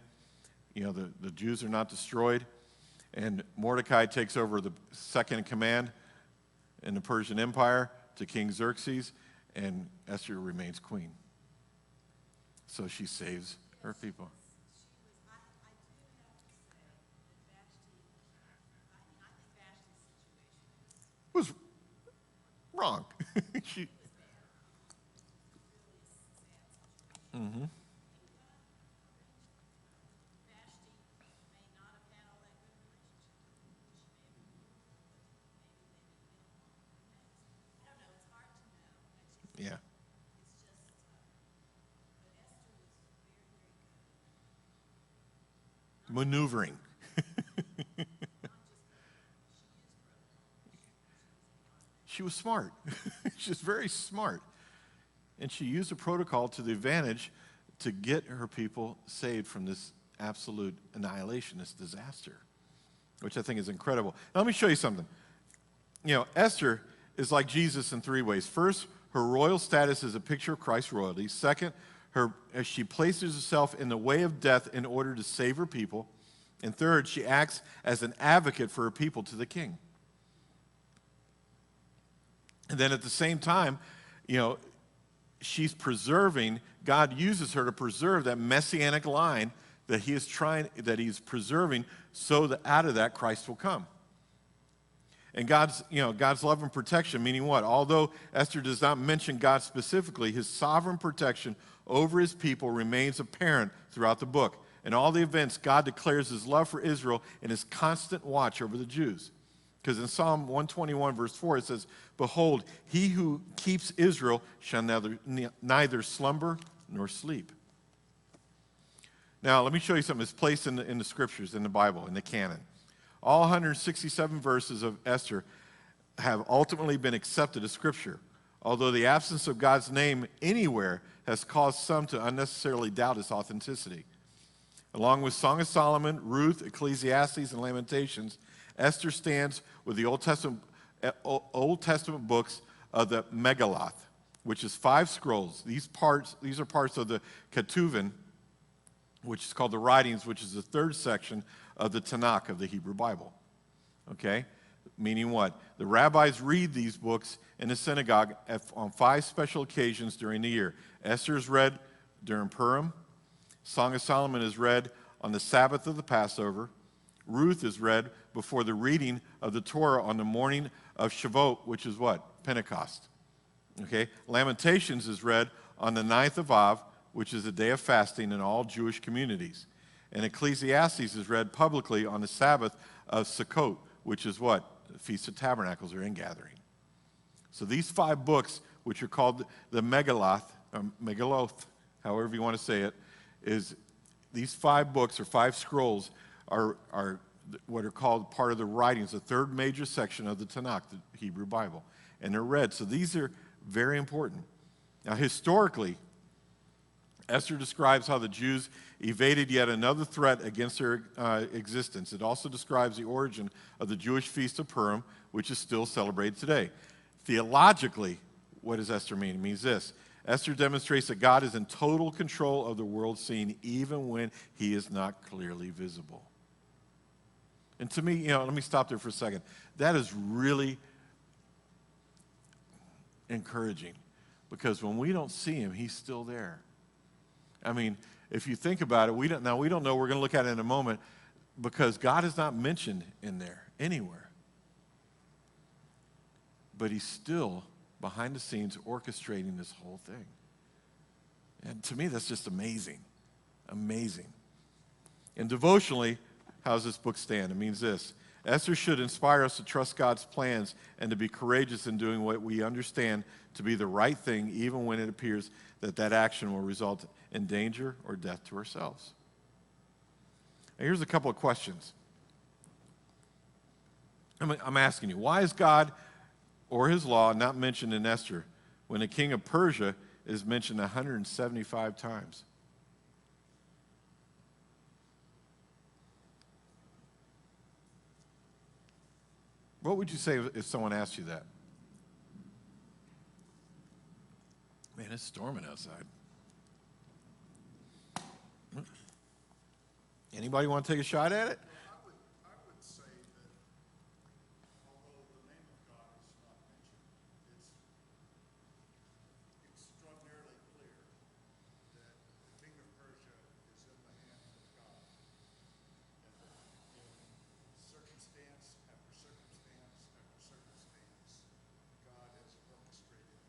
The Jews are not destroyed. And Mordecai takes over the second in command in the Persian Empire to King Xerxes, and Esther remains queen. So she saves her people. Was wrong. She. Mm-hmm. Yeah. Maneuvering. She was smart. She's very smart. And she used a protocol to the advantage to get her people saved from this absolute annihilation, this disaster, which I think is incredible. Now, let me show you something. Esther is like Jesus in three ways. First, her royal status is a picture of Christ's royalty. Second, as she places herself in the way of death in order to save her people. And third, she acts as an advocate for her people to the king. And then at the same time, she's preserving, God uses her to preserve that messianic line that he's preserving so that out of that Christ will come. And God's love and protection, meaning what? Although Esther does not mention God specifically, his sovereign protection over his people remains apparent throughout the book. In all the events, God declares his love for Israel and his constant watch over the Jews. Because in Psalm 121, verse 4, it says, behold, he who keeps Israel shall neither slumber nor sleep. Now, let me show you something that's placed in the scriptures, in the Bible, in the canon. All 167 verses of Esther have ultimately been accepted as scripture, although the absence of God's name anywhere has caused some to unnecessarily doubt its authenticity. Along with Song of Solomon, Ruth, Ecclesiastes, and Lamentations, Esther stands with the Old Testament books of the Megillah, which is 5 scrolls. These are parts of the Ketuvim, which is called the writings, which is the third section of the Tanakh of the Hebrew Bible. Okay? Meaning what? The rabbis read these books in the synagogue on 5 special occasions during the year. Esther is read during Purim. Song of Solomon is read on the Sabbath of the Passover. Ruth is read before the reading of the Torah on the morning of Shavuot, which is what? Pentecost. Okay? Lamentations is read on the 9th of Av, which is a day of fasting in all Jewish communities. And Ecclesiastes is read publicly on the Sabbath of Sukkot, which is what? The Feast of Tabernacles or Ingathering. So these 5 books, which are called the Megillah, or Megilloth, however you want to say it, is these 5 books or 5 scrolls are what are called part of the writings, the third major section of the Tanakh, the Hebrew Bible. And they're read. So these are very important. Now, historically, Esther describes how the Jews evaded yet another threat against their existence. It also describes the origin of the Jewish Feast of Purim, which is still celebrated today. Theologically, what does Esther mean? It means this. Esther demonstrates that God is in total control of the world scene even when he is not clearly visible. And to me, let me stop there for a second. That is really encouraging because when we don't see him, he's still there. I mean, if you think about it, we don't know. We're going to look at it in a moment, because God is not mentioned in there anywhere. But he's still behind the scenes orchestrating this whole thing. And to me, that's just amazing. Amazing. And devotionally, how does this book stand? It means this: Esther should inspire us to trust God's plans and to be courageous in doing what we understand to be the right thing, even when it appears that that action will result in danger or death to ourselves. Now, here's a couple of questions. I'm asking you, why is God or his law not mentioned in Esther when the king of Persia is mentioned 175 times? What would you say if someone asked you that? Man, it's storming outside. Anybody want to take a shot at it? I would say that although the name of God is not mentioned, it's extraordinarily clear that the king of Persia is in the hands of God. And in circumstance after circumstance after circumstance, God has orchestrated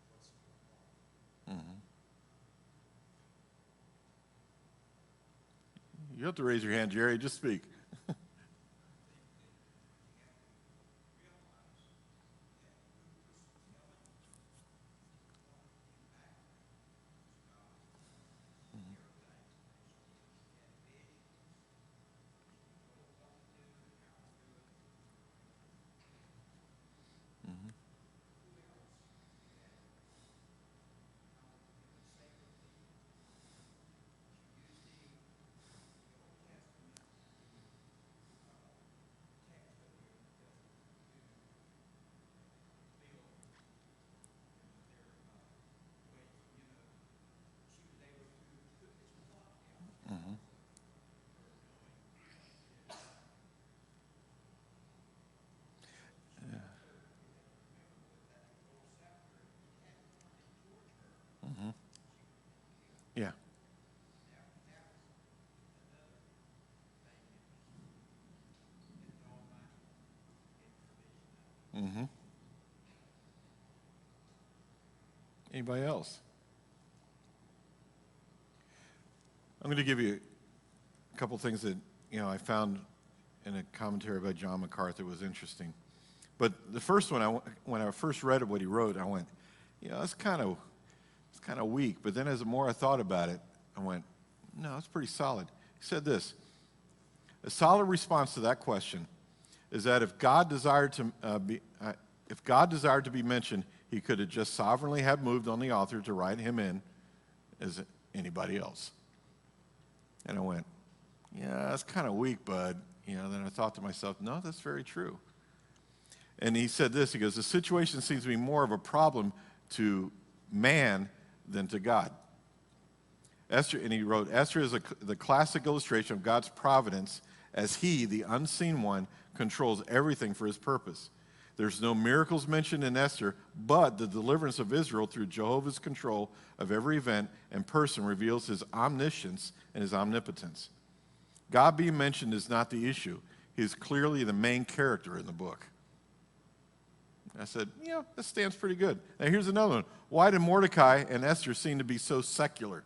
what's going on. Mm-hmm. You have to raise your hand, Jerry. Just speak. Yeah. Mm-hmm. Anybody else? I'm going to give you a couple things that I found in a commentary by John MacArthur was interesting. But the first one, when I first read what he wrote, I went, that's kind of weak. But then as the more I thought about it, I went, no, it's pretty solid. He said this: a solid response to that question is that if God desired to be mentioned, he could have just sovereignly have moved on the author to write him in as anybody else. And I went, yeah, that's kind of weak, bud. Then I thought to myself, no, that's very true. And he said this, he goes, the situation seems to be more of a problem to man than to God. Esther, and he wrote, Esther is the classic illustration of God's providence as he, the unseen one, controls everything for his purpose. There's no miracles mentioned in Esther, but the deliverance of Israel through Jehovah's control of every event and person reveals his omniscience and his omnipotence. God being mentioned is not the issue. He is clearly the main character in the book. I said, that stands pretty good. Now here's another one. Why do Mordecai and Esther seem to be so secular?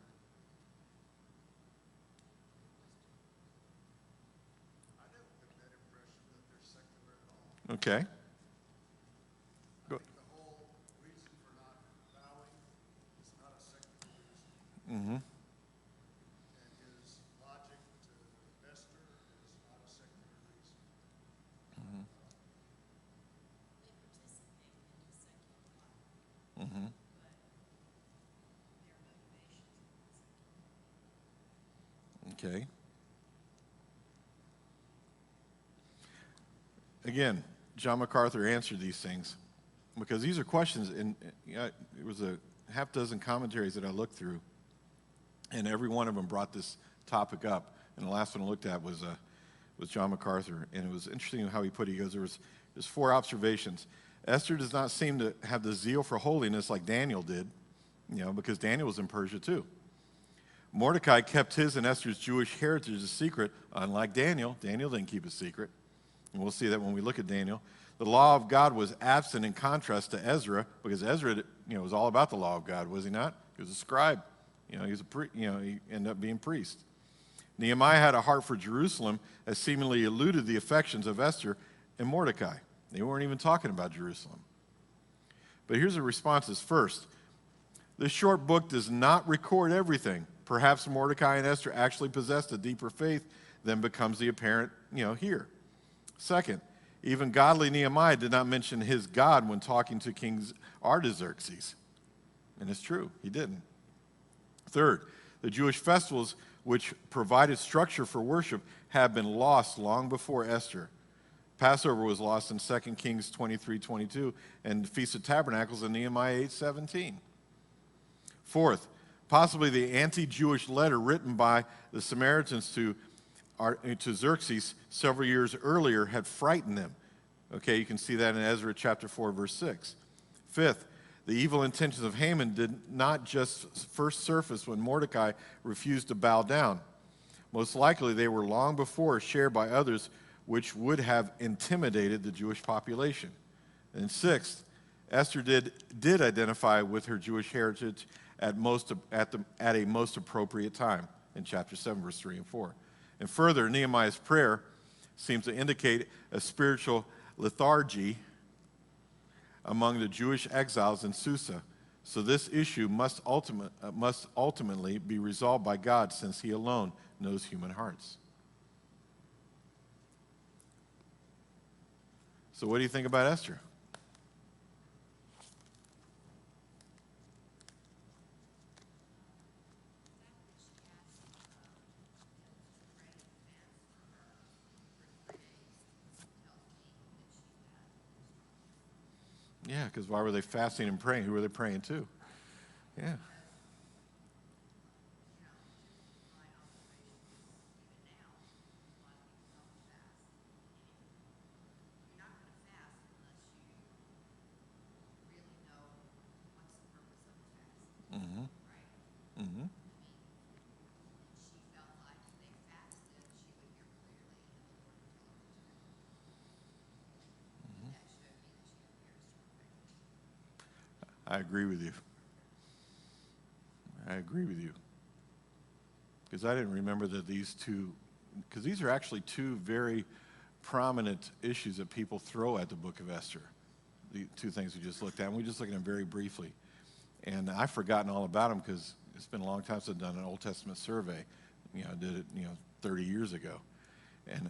I don't get that impression that they're secular at all. Okay. I think the whole reason for not bowing is not a secular reason. Mm-hmm. And his logic to Esther is not a secular reason. Mm-hmm. They participate in the secular life, Mm-hmm. but their motivations are not secular. Okay. Again, John MacArthur answered these things because these are questions, and there was a half dozen commentaries that I looked through, and every one of them brought this topic up. And the last one I looked at was John MacArthur, and it was interesting how he put it. He goes, there's 4 observations. Esther does not seem to have the zeal for holiness like Daniel did, because Daniel was in Persia too. Mordecai kept his and Esther's Jewish heritage a secret, unlike Daniel. Daniel didn't keep a secret, and we'll see that when we look at Daniel. The law of God was absent in contrast to Ezra, because Ezra, was all about the law of God, was he not? He was a scribe. He was he ended up being priest. Nehemiah had a heart for Jerusalem, as seemingly eluded the affections of Esther and Mordecai. They weren't even talking about Jerusalem. But here's the responses. First, this short book does not record everything. Perhaps Mordecai and Esther actually possessed a deeper faith than becomes the apparent, here. Second, even godly Nehemiah did not mention his God when talking to King Artaxerxes. And it's true, he didn't. Third, the Jewish festivals which provided structure for worship have been lost long before Esther. Passover was lost in 2 Kings 23:22 and the Feast of Tabernacles in Nehemiah 8:17. Fourth, possibly the anti-Jewish letter written by the Samaritans to Xerxes several years earlier had frightened them. Okay, you can see that in Ezra chapter 4, verse 6. Fifth, the evil intentions of Haman did not just first surface when Mordecai refused to bow down. Most likely they were long before shared by others, which would have intimidated the Jewish population. And sixth, Esther did identify with her Jewish heritage at a most appropriate time in chapter 7, verse 3 and 4. And further, Nehemiah's prayer seems to indicate a spiritual lethargy among the Jewish exiles in Susa. So this issue must ultimately be resolved by God, since he alone knows human hearts. So what do you think about Esther? Yeah, because why were they fasting and praying? Who were they praying to? Yeah. I agree with you. I agree with you. Because I didn't remember that these are actually two very prominent issues that people throw at the book of Esther. The two things we just looked at, and we just looked at them very briefly. And I've forgotten all about them because it's been a long time since I've done an Old Testament survey. I did it, 30 years ago. And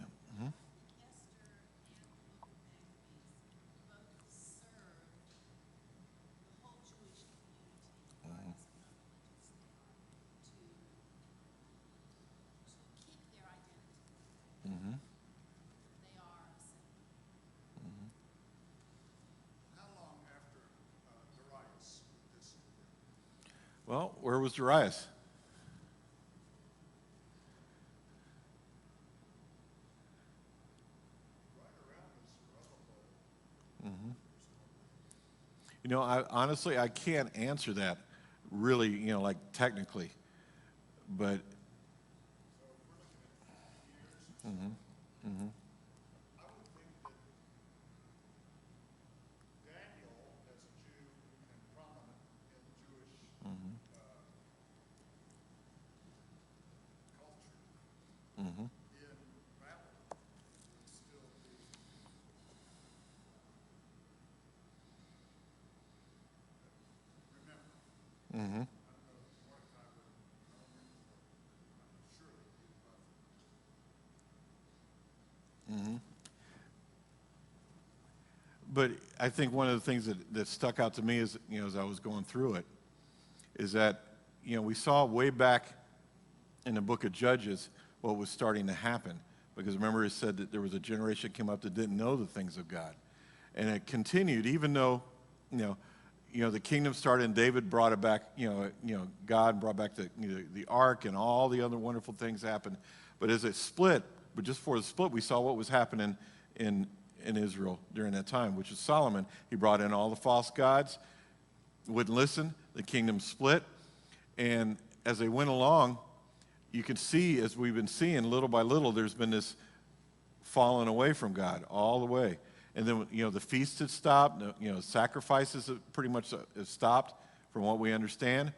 well, where was Darius? Honestly, I can't answer that really, like technically, but. I would think that Daniel, as a Jew and prominent in Jewish culture, in Babylon, would still be remembered. I don't know if Mordecai would know him, but surely he was. But I think one of the things that stuck out to me is, as I was going through it, is that, we saw way back in the book of Judges what was starting to happen. Because remember, it said that there was a generation that came up that didn't know the things of God. And it continued, even though, the kingdom started and David brought it back, God brought back the ark and all the other wonderful things happened. But as it split, but just before the split, we saw what was happening in in Israel during that time, which is Solomon. He brought in all the false gods, wouldn't listen. The kingdom split. And as they went along, you can see, as we've been seeing, little by little, there's been this falling away from God all the way. And then, the feasts had stopped. Sacrifices have pretty much have stopped from what we understand.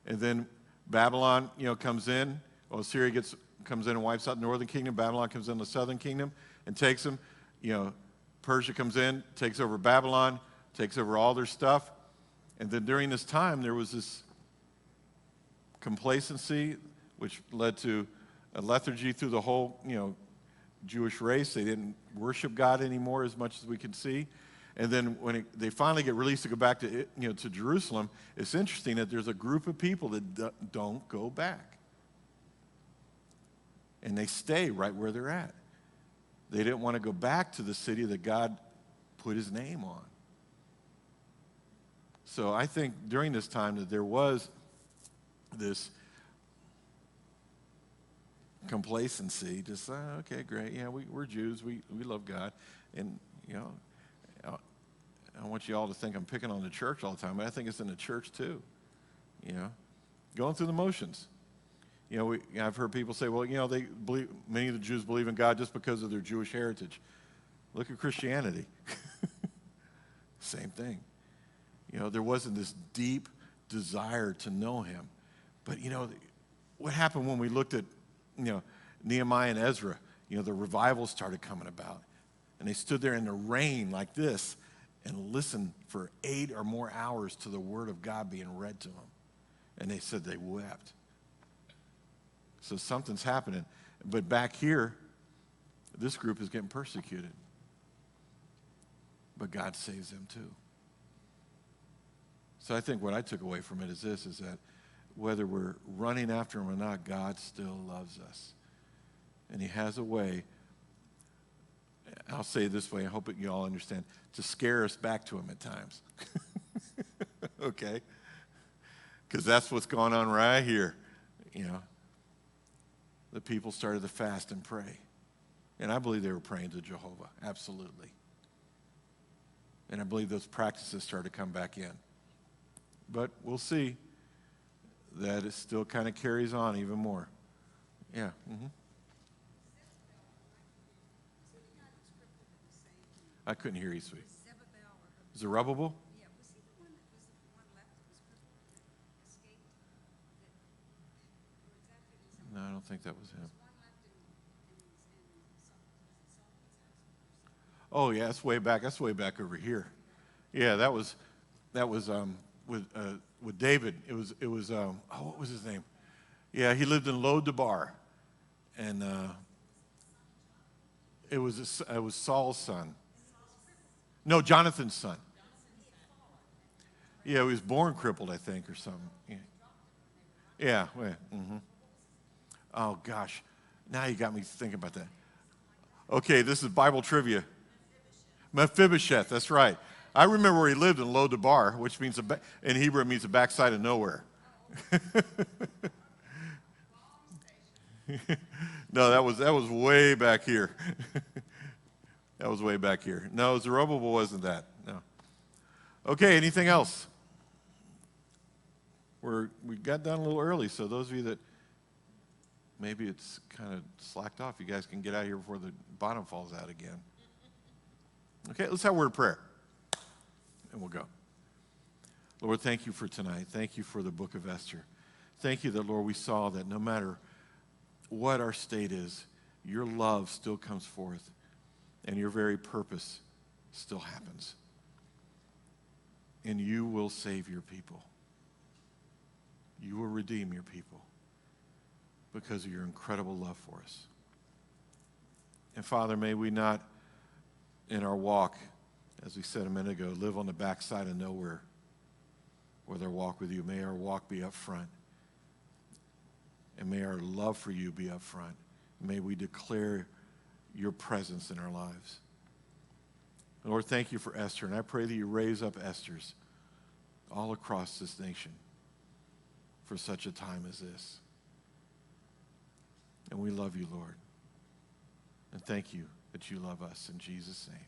And then Babylon, comes in. Well, Assyria comes in and wipes out the northern kingdom. Babylon comes in the southern kingdom and takes them. Persia comes in, takes over Babylon, takes over all their stuff. And then during this time, there was this complacency, which led to a lethargy through the whole, Jewish race. They didn't worship God anymore as much as we can see. And then when they finally get released to go back to, to Jerusalem, it's interesting that there's a group of people that don't go back. And they stay right where they're at. They didn't want to go back to the city that God put his name on. So I think during this time that there was this complacency, just, okay, great, yeah, we're Jews, we love God. And, I want you all to think I'm picking on the church all the time, but I think it's in the church too, going through the motions. I've heard people say, well, they believe, many of the Jews believe in God just because of their Jewish heritage. Look at Christianity. Same thing. There wasn't this deep desire to know him. But, what happened when we looked at, Nehemiah and Ezra? The revival started coming about. And they stood there in the rain like this and listened for 8 or more hours to the word of God being read to them. And they said they wept. So something's happening. But back here, this group is getting persecuted. But God saves them too. So I think what I took away from it is this, is that whether we're running after him or not, God still loves us. And he has a way, I'll say it this way, I hope you all understand, to scare us back to him at times. Okay? Because that's what's going on right here. The people started to fast and pray. And I believe they were praying to Jehovah, absolutely. And I believe those practices started to come back in. But we'll see that it still kind of carries on even more. Yeah. Mm-hmm. I couldn't hear you, sweet. Zerubbabel? Yeah, was he the one that was the one left that was crippled that escaped? Or is that fitting No, I don't think that was him. one left in Solomon's house? Oh yeah, that's way back. That's way back over here. Yeah, that was with David. It was what was his name? Yeah, he lived in Lo-Debar, and it was Saul's son. No, Jonathan's son. Yeah, he was born crippled, I think, or something. Yeah. Mm-hmm. Oh gosh, now you got me thinking about that. Okay, this is Bible trivia. Mephibosheth, that's right. I remember where he lived in Lo-Debar, which means in Hebrew it means the backside of nowhere. No, that was way back here. That was way back here. No, Zerubbabel wasn't that. No. Okay, anything else? We got done a little early, so those of you that maybe it's kind of slacked off, you guys can get out of here before the bottom falls out again. Okay, let's have a word of prayer, and we'll go. Lord, thank you for tonight. Thank you for the book of Esther. Thank you that, Lord, we saw that no matter what our state is, your love still comes forth, and your very purpose still happens. And you will save your people. You will redeem your people because of your incredible love for us. And Father, may we not, in our walk, as we said a minute ago, live on the backside of nowhere with our walk with you. May our walk be up front. And may our love for you be up front. May we declare your presence in our lives. Lord, thank you for Esther, and I pray that you raise up Esthers all across this nation for such a time as this. And we love you, Lord. And thank you that you love us. In Jesus' name.